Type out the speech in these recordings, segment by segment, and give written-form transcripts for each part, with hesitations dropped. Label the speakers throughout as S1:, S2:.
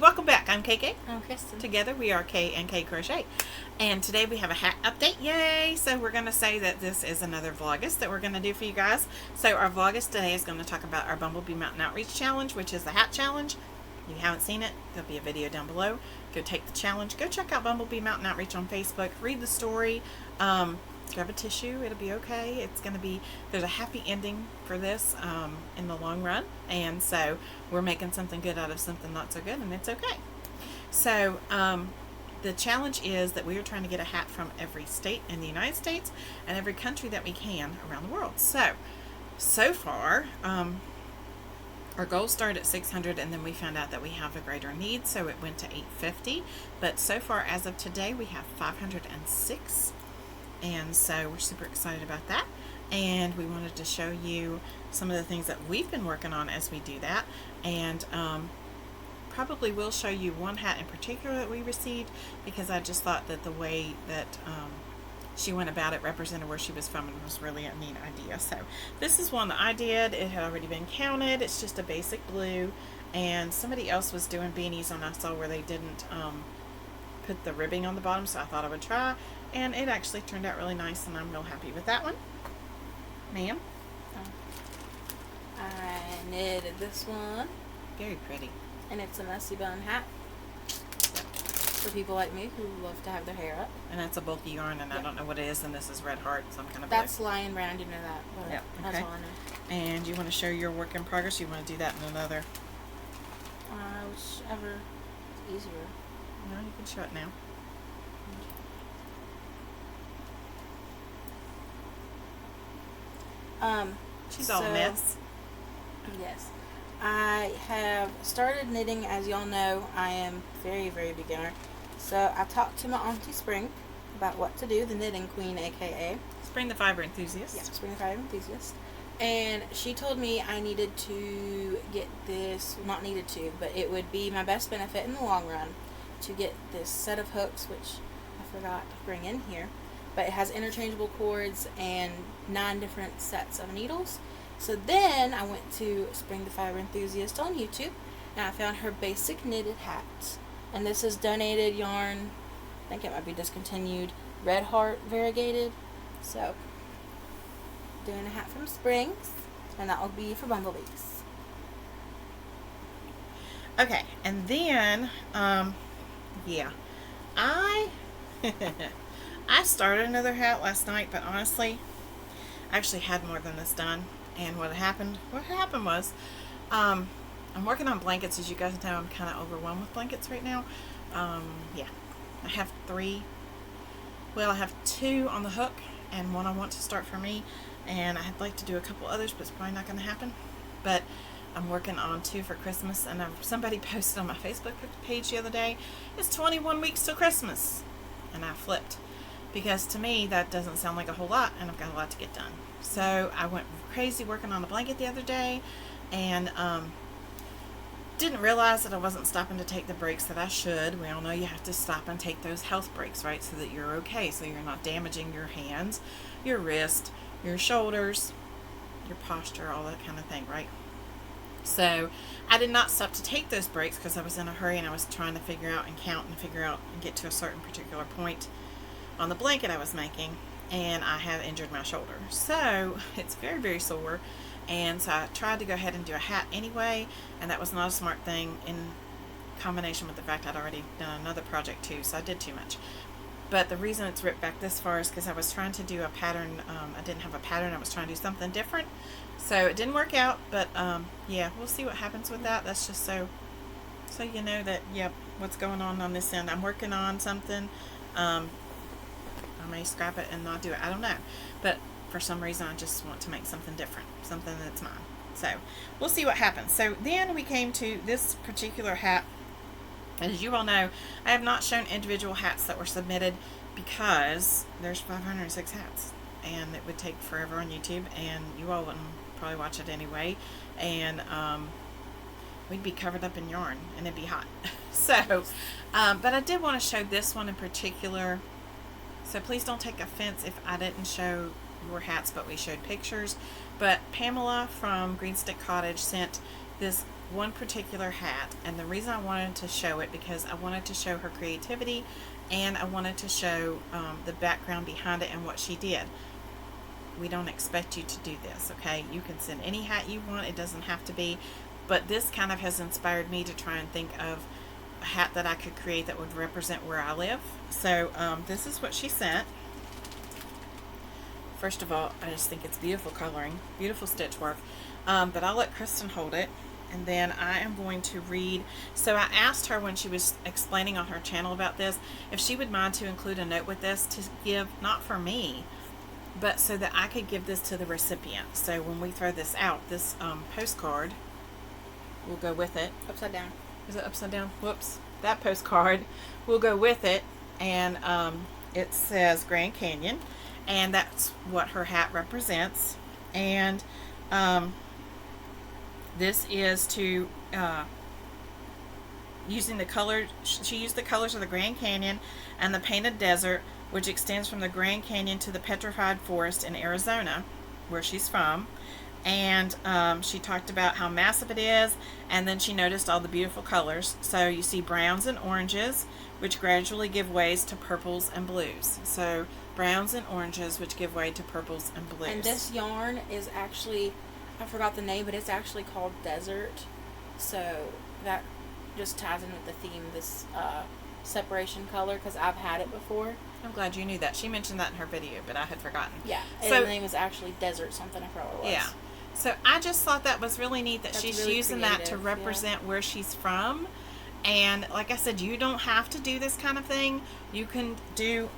S1: welcome back. I'm KK.
S2: I'm Kristen.
S1: Together we are KK Crochet. And today we have a hat update. Yay! So we're going to say that this is another Vlogmas that we're going to do for you guys. So our Vlogmas today is going to talk about our Bumblebee Mountain Outreach Challenge, which is the hat challenge. If you haven't seen it, there'll be a video down below. Go take the challenge. Go check out Bumblebee Mountain Outreach on Facebook. Read the story. Grab a tissue. It'll be okay. It's going to be, there's a happy ending for this in the long run. And so we're making something good out of something not so good, and it's okay. So the challenge is that we are trying to get a hat from every state in the United States and every country that we can around the world. So far, our goal started at 600, and then we found out that we have a greater need, so it went to 850. But so far, as of today, we have 506. And so we're super excited about that, and we wanted to show you some of the things that we've been working on as we do that, and probably will show you one hat in particular that we received, because I just thought that the way that she went about it represented where she was from, and was really a neat idea. So this is one that I did. It had already been counted. It's just a basic blue, and somebody else was doing beanies on I saw where they didn't put the ribbing on the bottom, so I thought I would try. And it actually turned out really nice, and I'm real happy with that one. Ma'am?
S2: I knitted this one.
S1: Very pretty.
S2: And it's a messy bun hat. For people like me who love to have their hair up.
S1: And that's a bulky yarn, and I don't know what it is, and this is Red Heart, some kind of
S2: That's Lion Brand, you know that. But
S1: yep, okay.
S2: That's all I know.
S1: And you want to show your work in progress, or you want to do that in another?
S2: Whichever is easier.
S1: No, you can show it now. She's all mess.
S2: Yes. I have started knitting. As y'all know, I am very, very beginner. So I talked to my Auntie Spring about what to do, the knitting queen, aka
S1: Spring the Fiber Enthusiast.
S2: Yeah, Spring the Fiber Enthusiast. And she told me I needed to get this, not needed to, but it would be my best benefit in the long run to get this set of hooks, which I forgot to bring in here. But it has interchangeable cords and 9 different sets of needles. So then I went to Spring the Fiber Enthusiast on YouTube, and I found her basic knitted hat. And this is donated yarn. I think it might be discontinued. Red Heart variegated. So, doing a hat from Springs, and that will be for Bumblebees.
S1: Okay, and then, yeah, I started another hat last night, but honestly, I actually had more than this done. And what happened was, I'm working on blankets. As you guys know, I'm kind of overwhelmed with blankets right now. Yeah, I have 3. Well, I have 2 on the hook, and one I want to start for me. And I'd like to do a couple others, but it's probably not going to happen. But I'm working on 2 for Christmas, and somebody posted on my Facebook page the other day, it's 21 weeks till Christmas. And I flipped, because to me that doesn't sound like a whole lot, and I've got a lot to get done. So I went crazy working on a blanket the other day, and didn't realize that I wasn't stopping to take the breaks that I should. We all know you have to stop and take those health breaks, right, so that you're okay, so you're not damaging your hands, your wrist, your shoulders, your posture, all that kind of thing, right? So I did not stop to take those breaks because I was in a hurry, and I was trying to figure out and count and figure out and get to a certain particular point on the blanket I was making, and I have injured my shoulder. So it's very, very sore, and so I tried to go ahead and do a hat anyway, and that was not a smart thing in combination with the fact I'd already done another project too, so I did too much. But the reason it's ripped back this far is because I was trying to do a pattern. I didn't have a pattern. I was trying to do something different, so it didn't work out. But yeah, we'll see what happens with that. That's just so you know that, yep, what's going on this end. I'm working on something. I may scrap it and not do it. I don't know. But for some reason, I just want to make something different, something that's mine. So we'll see what happens. So then we came to this particular hat. As you all know, I have not shown individual hats that were submitted because there's 506 hats, and it would take forever on YouTube, and you all wouldn't probably watch it anyway, and we'd be covered up in yarn, and it'd be hot. So, but I did want to show this one in particular. So please don't take offense if I didn't show your hats, but we showed pictures. But Pamela from Green Stick Cottage sent this one particular hat, and the reason I wanted to show it because I wanted to show her creativity, and I wanted to show the background behind it and what she did. We don't expect you to do this, okay? You can send any hat you want. It doesn't have to be, but this kind of has inspired me to try and think of a hat that I could create that would represent where I live. So this is what she sent. First of all, I just think it's beautiful coloring, beautiful stitch work, but I'll let Kristen hold it, and then I am going to read. So I asked her when she was explaining on her channel about this if she would mind to include a note with this to give, not for me, but so that I could give this to the recipient. So when we throw this out, this postcard will go with it.
S2: Upside down.
S1: Is it upside down? Whoops. That postcard will go with it, and it says Grand Canyon, and that's what her hat represents. And this is to using the color. She used the colors of the Grand Canyon and the Painted Desert, which extends from the Grand Canyon to the Petrified Forest in Arizona, where she's from. And she talked about how massive it is, and then she noticed all the beautiful colors. So you see browns and oranges, which gradually give ways to purples and blues. So browns and oranges, which give way to purples and blues.
S2: And this yarn is actually, I forgot the name, but it's actually called Desert. So that just ties in with the theme, this separation color, because I've had it before.
S1: I'm glad you knew that. She mentioned that in her video, but I had forgotten.
S2: Yeah,
S1: so,
S2: and the name was actually Desert something, I forgot what it was.
S1: Yeah. So I just thought that was really neat that
S2: That's
S1: she's
S2: really
S1: using
S2: creative,
S1: that to represent where she's from. And like I said, you don't have to do this kind of thing. You can do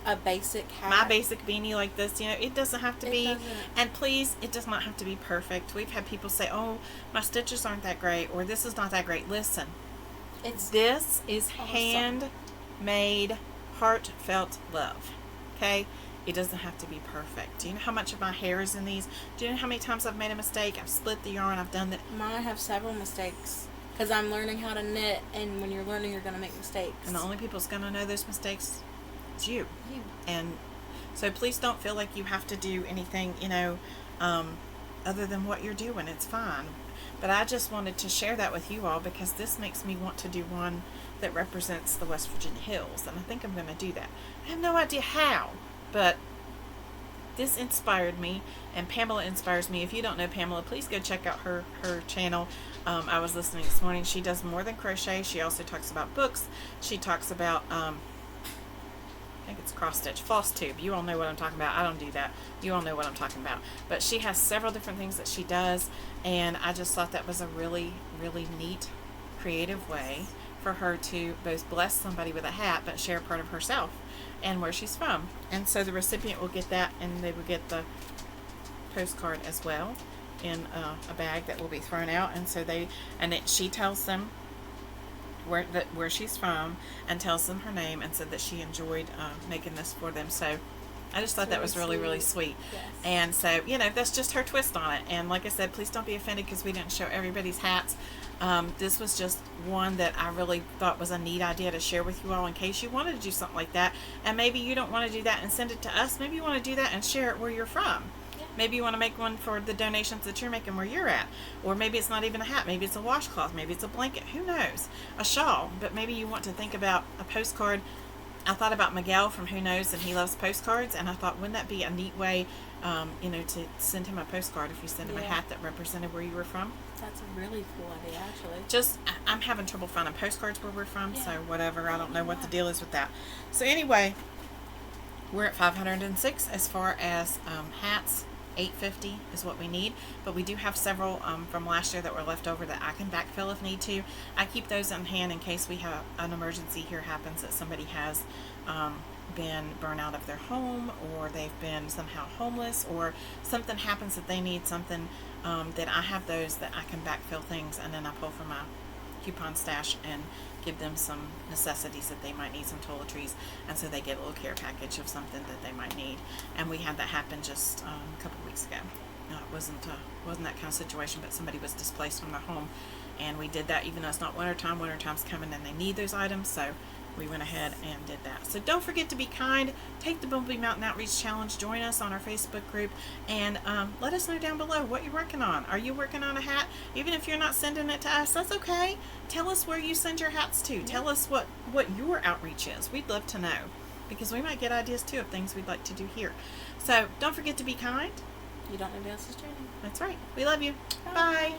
S2: a basic hat.
S1: my basic beanie like this. You know, it doesn't have to be.
S2: Doesn't.
S1: And please, it does not have to be perfect. We've had people say, "Oh, my stitches aren't that great," or "This is not that great." Listen, this is
S2: awesome.
S1: handmade, heartfelt love. Okay. It doesn't have to be perfect. Do you know how much of my hair is in these? Do you know how many times I've made a mistake? I've split the yarn. I've done that.
S2: Mine have several mistakes because I'm learning how to knit, and when you're learning, you're going to make mistakes.
S1: And the only people that's going to know those mistakes is you.
S2: You.
S1: And so please don't feel like you have to do anything, you know, other than what you're doing. It's fine. But I just wanted to share that with you all because this makes me want to do one that represents the West Virginia hills. And I think I'm going to do that. I have no idea how. But this inspired me, and Pamela inspires me. If you don't know Pamela, please go check out her channel. I was listening this morning. She does more than crochet. She also talks about books. She talks about, I think it's cross stitch, floss tube. You all know what I'm talking about. I don't do that. You all know what I'm talking about. But she has several different things that she does, and I just thought that was a really, really neat, creative way for her to both bless somebody with a hat, but share part of herself and where she's from. And so the recipient will get that, and they will get the postcard as well in a bag that will be thrown out. And so she tells them where she's from and tells them her name and said that she enjoyed making this for them. So I just thought that was really, really sweet.
S2: Yes.
S1: And so, you know, that's just her twist on it. And like I said, please don't be offended because we didn't show everybody's hats. This was just one that I really thought was a neat idea to share with you all in case you wanted to do something like that. And maybe you don't want to do that and send it to us. Maybe you want to do that and share it where you're from. Yeah. Maybe you want to make one for the donations that you're making where you're at. Or maybe it's not even a hat. Maybe it's a washcloth. Maybe it's a blanket. Who knows? A shawl. But maybe you want to think about a postcard. I thought about Miguel from Who Knows, and he loves postcards, and I thought, wouldn't that be a neat way, you know, to send him a postcard if you send him a hat that represented where you were from?
S2: That's a really cool idea, actually.
S1: Just, I'm having trouble finding postcards where we're from, so whatever. I don't know what the deal is with that. So anyway, we're at 506 as far as hats. 850 is what we need, but we do have several from last year that were left over that I can backfill if need to. I keep those on hand in case we have an emergency here happens that somebody has been burned out of their home, or they've been somehow homeless, or something happens that they need something, that I have those that I can backfill things, and then I pull from my coupon stash and give them some necessities that they might need, some toiletries, and so they get a little care package of something that they might need. And we had that happen just a couple weeks ago. It wasn't that kind of situation, but somebody was displaced from their home, and we did that even though it's not wintertime. Wintertime's coming and they need those items, so we went ahead and did that. So don't forget to be kind. Take the Bumblebee Mountain Outreach Challenge. Join us on our Facebook group, and let us know down below what you're working on. Are you working on a hat? Even if you're not sending it to us, that's okay. Tell us where you send your hats to. Tell us what your outreach is. We'd love to know, because we might get ideas too of things we'd like to do here. So don't forget to be kind.
S2: You don't know who else is training.
S1: That's right. We love you.
S2: Bye.
S1: Bye.